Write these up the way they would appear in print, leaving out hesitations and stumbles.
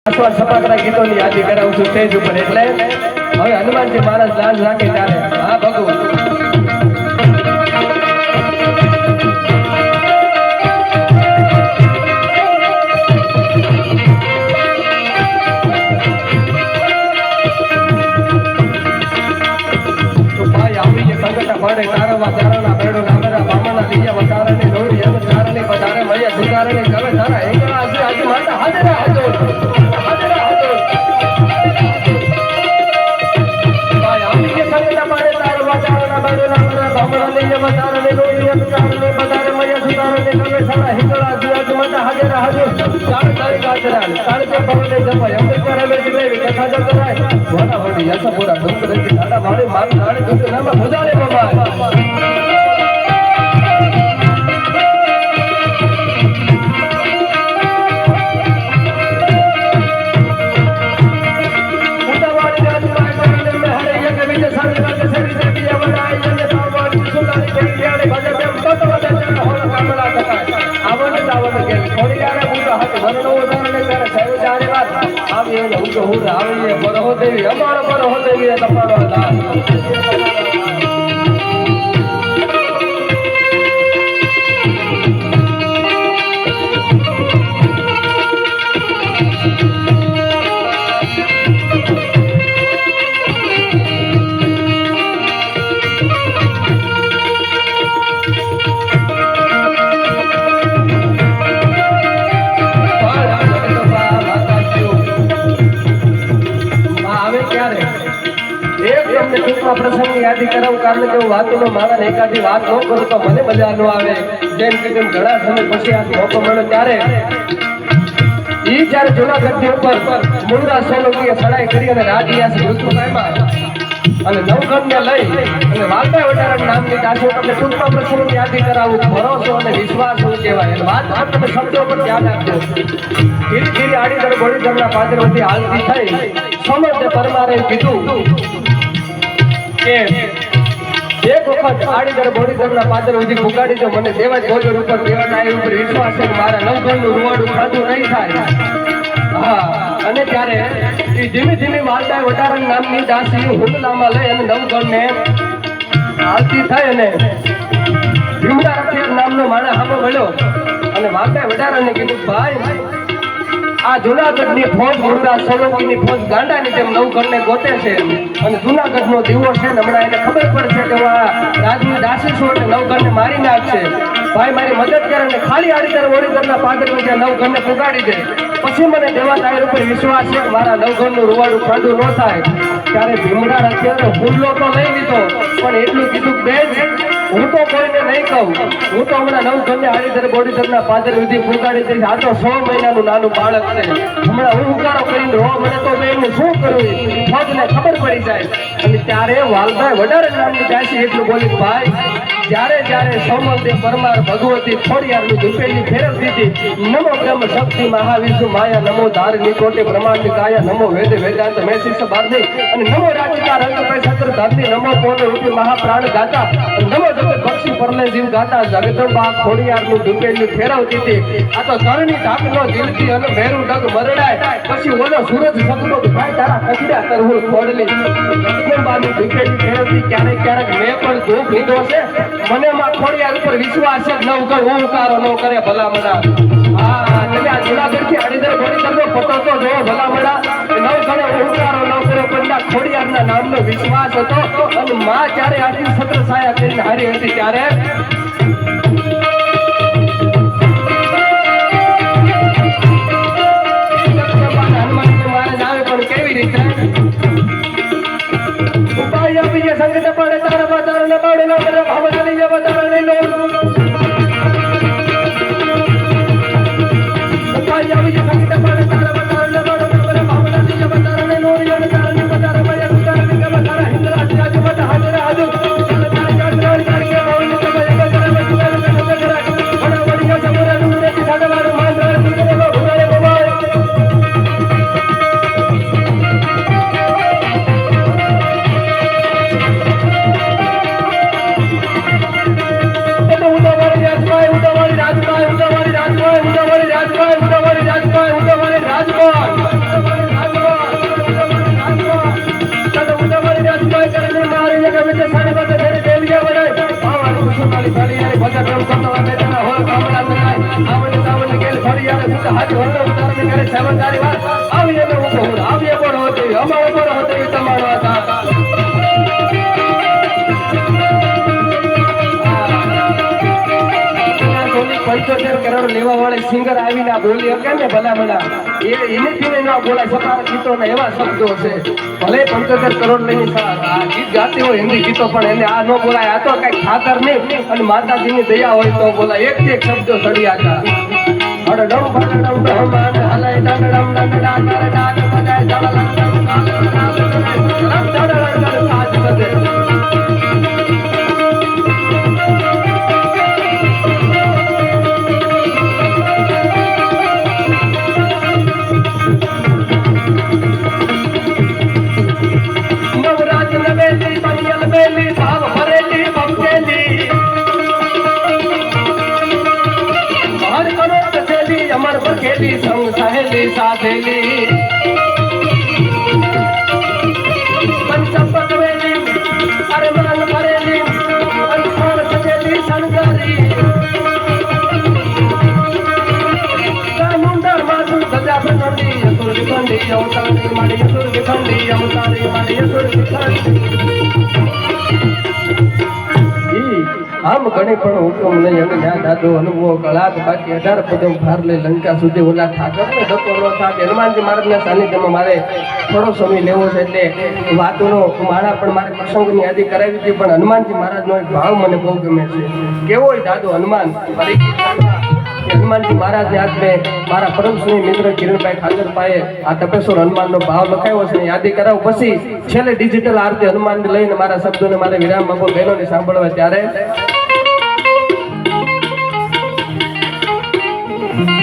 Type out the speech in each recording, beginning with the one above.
સપાકરા ગીતોની યાદી કરાવું છું સ્ટેજ ઉપર એટલે હવે હનુમાનજી મહારાજ લાજ રાખે ત્યારે હા ભગવાન પાડે તારવા તારણા બેડો નામરા બામણા લીયા વતારને દોરી એમ તારને બધારે મૈયા સુતારને કવે તારા એકલા આજે માતા હાજરા હાજો હાજરા હાજો ભાઈ આમી કે સંગતા પાડે તારવા તારણા બેડો નામરા બામણા લીયા વતારને દોરી એમ તારને બધારે મૈયા સુતારને કવે તારા એકલા આજે માતા હાજરા હાજો ચાર તારીખ હાજરા તારે કે ભવને જપાય અંબેડકર હવે દેવી કથા જો કરાય વડા વડી યસા પૂરા ડુંગર કે દાદા મારે માન નાણે દુખ નામ ભજાલે બાબા અમારો પર હો દેવી તમારો દાન પ્રસંગ યાદી કરાવું કારણ કે હું વાતોનો મારા એકાદી વાત ન કરું તો મને મજા ન આવે જેમ કે ઘણા સમય પછી આ મોકો મળ્યો ત્યારે ઈ જ્યારે જૂનાગઢની ઉપર મુંદ્રા સોલંકીએ સડાઈ કરી અને રાજયાસ મૃત્યુ પામ્યા અને નવગણને લઈ અને વાલભાઈ વટારા નામની દાસી તમને ટૂંકમાં પ્રસંગ યાદી કરાવું ભરોસો અને વિશ્વાસ શું કહેવાય અને વાત તમે શબ્દો પર ધ્યાન આપજો ધીરે ધીરે આડીદર બોડીદરના પાદરવતી હાલતી થઈ સમર્થ પરમારે કીધું કે એક વખત આડીદર બોડીદરના પાદર સુધી પુગાડી તો મને દેવા જ બોલર ઉપર દેવાના એ ઉપર વિશ્વાસ છે મારા નવગણનું રૂવાડું ખાધું નહીં થાય હા અને ત્યારે એ ધીમે ધીમે વાલભાઈ વટારા નામની દાસી હુંડલામાં લઈ અને નવગણને હાલતી થઈ અને ભીમડા રખિયાર નામનો માણસ સામે મળ્યો અને વાલભાઈ વટારાને કીધું ભાઈ આ જૂનાગઢની ફોજ મુંદ્રા સોલંકીની ફોજ ગાંડાની જેમ નવગણને ગોતે છે અને જૂનાગઢનો દીવો છે ને હમણાં એને ખબર પડશે કે આ રાજની દાસી છું એટલે નવગણને મારી નાખશે ભાઈ મારી મદદ કરે અને ખાલી આડીદર બોડીદરના પાદરમાં જ્યાં નવગણને પુગાડી દે પછી મને દેવા તાર ઉપર વિશ્વાસ છે કે મારા નવગણનું રૂવાડું ખાંડું ન થાય ત્યારે ભીમડા રખિયારનો હુમલો તો લઈ લીધો પણ એટલું કીધું બેન હું તો કોઈને નહીં કહું હું તો હમણાં નવગણને આડીદર બોડીદરના પાદર સુધી પુગાડી દઈશ આ તો 100 મહિનાનું નાનું બાળક છે હમણાં હું ઉકાળો કરીને રો મને તો બેન શું કરવું ફોજને ખબર પડી જાય અને ત્યારે વાલભાઈ વટારા નામની દાસી એટલું બોલી ભાઈ જ્યારે જ્યારે સોમલદેવ પરમાર ભગવતી ખોડિયારની દુપેલી ફેરવતી હતી નમો બ્રહ્મ શક્તિ મહાવિષ્ણુ માયા નમો ધારની કોટે બ્રહ્માંડ કાયા નમો વેદ વેદાંત મેશિષ બારદી અને નમો રાજીતા રંગ પે સત્ર ધરતી નમો પૂર્ણ રૂપી મહાપ્રાણ ગાતા નમો જગત પક્ષી પરલે જીવ ગાતા જગદંબા ખોડિયારનું દુપેલી ફેરવતી હતી આ તો ધરણી ઢાકનો દિલથી અને મેરું ડગ મરડાય પછી ઓલો સૂરજ સગનો ભાઈ તારા કચડા કરવું ખોડલી જગદંબાની દુપેલી ફેરવતી ક્યારેક ક્યારેક મેં પણ દુઃખ લીધો છે મને માં ખોડિયાર ઉપર વિશ્વાસ છે નવગણ ઓંકારો ન કરે ભલામણા હા તમે આ જૂનાગઢથી આડીદર બોડીદરનો પતો તો જો ભલામણા નવગણે ઓંકારો ન કરે પણ ખોડિયારના નામનો વિશ્વાસ હતો અને માં જ્યારે આટલી સત્ર છાયા કરીને હારી હતી ત્યારે હનુમાનજી મહારાજ આવે પણ કેવી રીતે ઉપાય આપીએ સંગત પડે તારા બતારને પડે ન કરે ભવનાની જે બતારને લો ઉપાય આપીએ સંગત પડે તારા બતારને પડે ન કરે ભવનાની જે બતારને લો યન તારને બતાર ભય ઉતારને કે બતારા હિંદરા રાજુ બતા હાજર હાજુ તારે કાટરાળ કરકે ભવન કે ભય બતાર મે સુધાર કે બતારા બડા બડી સમરા નુરે की સાડવારો માંડરા દીકરે ભુગાડે બાબા સેવનદારી વાત આવી અમે ઉભો આવી બોર હતી અમે ઉભો હતી તમારો હતા 75 કરોડ લેવા વાળી સિંગર આવીને બોલી શકે ને ભલા એનેથી ના બોલાય સતારા ગીતો ને એવા શબ્દો છે ભલે 75 કરોડ લઈને આ ગીત ગાતી હોય હિન્દી ગીતો પણ એને આ ન બોલાય આ તો કઈ ખાતર નહીં અને માતાજીની દયા હોય તો બોલાય એક થી એક શબ્દો ચડ્યા હતા અડડમ ભડડમ બ્રહ્માંડ હલાય ડડડમ ડડડા ડડડા બજાય જળલમ સાજ બજે अमर बखेली संग सहेली साधेली पंचपद वेली अरे मन भरेली अंधार सजेली संगारी मुंडर माधु सजा बनंदी यसुर विखंडी अवतारी माड़ी यसुर विखंडी अवतारी माड़ी यसुर विखंडी આમ ઘણી પણ હુકમ નહીં અને ન્યા દાદો અનુભવ કળાત બાકી 18 પદમ ભાર લઈ લંકા સુધી ઓલા ઠાકરને ધક્કો ન થાય હનુમાનજી મહારાજના સાનિધ્યમાં મારે થોડો સમય લેવો છે એટલે વાતોનો માળા પણ મારે પ્રસંગની યાદી કરાવી હતી પણ હનુમાનજી મહારાજનો એક ભાવ મને બહુ ગમે છે કેવો દાદો હનુમાન હનુમાનજી મહારાજને આજ મેં મારા પરમ સ્નેહી મિત્ર કિરણભાઈ ખાચરભાઈએ આ તપેશ્વર હનુમાનનો ભાવ લખાયો છે યાદી કરાવ પછી છેલ્લે ડિજિટલ આરતી હનુમાનને લઈને મારા શબ્દોને મારે વિરામ આપો બહેનોને સાંભળવા ત્યારે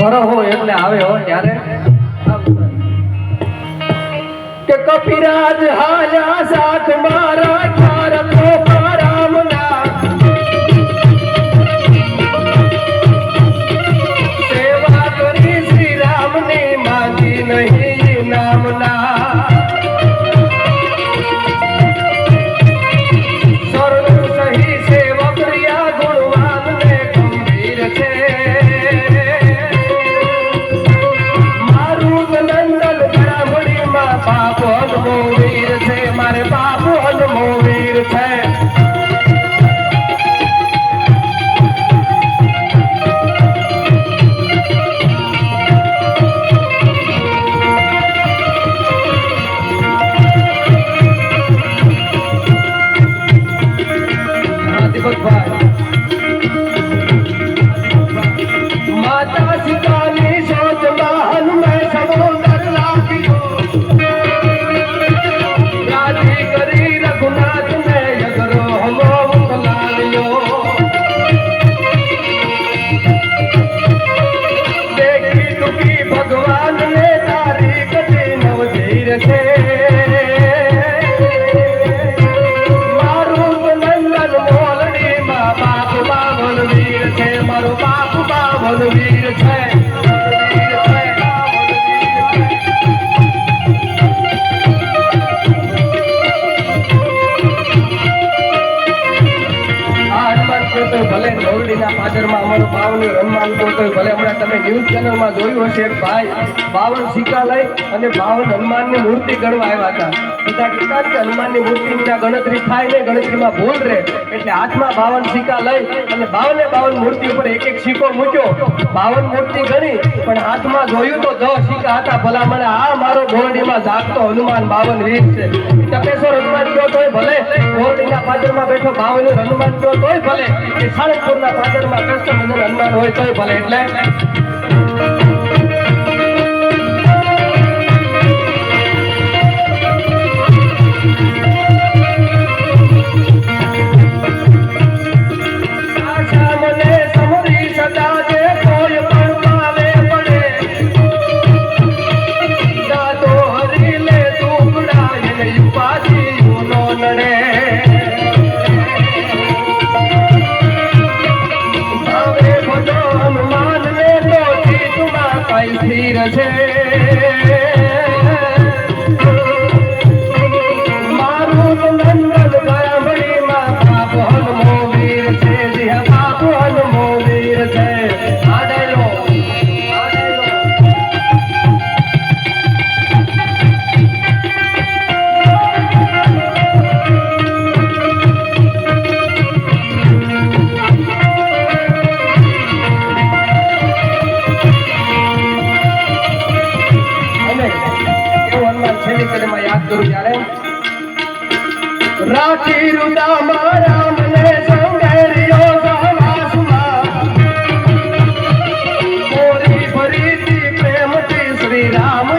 ભરો હો એટલે આવે હો ત્યારે કે કપિરાજ હાલ્યા સાથ મારા ખ્યાર તો રામના સેવા કરી શ્રી રામની માંગી નહીં નામના સરળ સહી સેવક પ્રિયા ગુણવાન ને ગંભીર છે બાપુ હનુમો વીર છે મારે બાપુ હનુમો વીર છે માતા સીતાની શોધમાં હનુમે સમુદર લાગ્યો મારો બાપુ બાવન વીર છે ભલે ગૌરડીના પાદરમાં અમારો બાવન હનુમાન બોલતો ભલે હમણાં તમે ન્યૂઝ ચેનલમાં જોયું હશે એક ભાઈ 52 સિક્કા લઈ અને 52 હનુમાનની મૂર્તિ ગણવા આવ્યા હતા બધા કહેતા કે હનુમાનની મૂર્તિની ગણતરી થાય ને ગણતરીમાં ભૂલ રહે એટલે હાથમાં 52 સિક્કા લઈ અને 52 મૂર્તિ ઉપર એક એક સિક્કો મૂક્યો 52 મૂર્તિ ગણી પણ હાથમાં જોયું તો 10 સિક્કા હતા ભલા મને આ મારો ગોરડીમાં જાગતો હનુમાન 52 વીર છે તપેશ્વર હનુમાન કયો તોય ભલે ગોરડીના પાદરમાં બેઠો 52 હનુમાન કયો તોય ભલે કે સાળંગપુરના પાદરમાં કૃષ્ણ હનુમાન હોય તોય ભલે એટલે સ્થિર છે મારું નંદન ગળામણીમાં બાપુ હનુમો વીર છે જી બાપુ હનુમો વીર છે આ ડાયલોગ રાખી રુદા મારા મને સંગેરિયો સહવાસમાં મોરી ભરીતી પ્રેમથી શ્રી રામ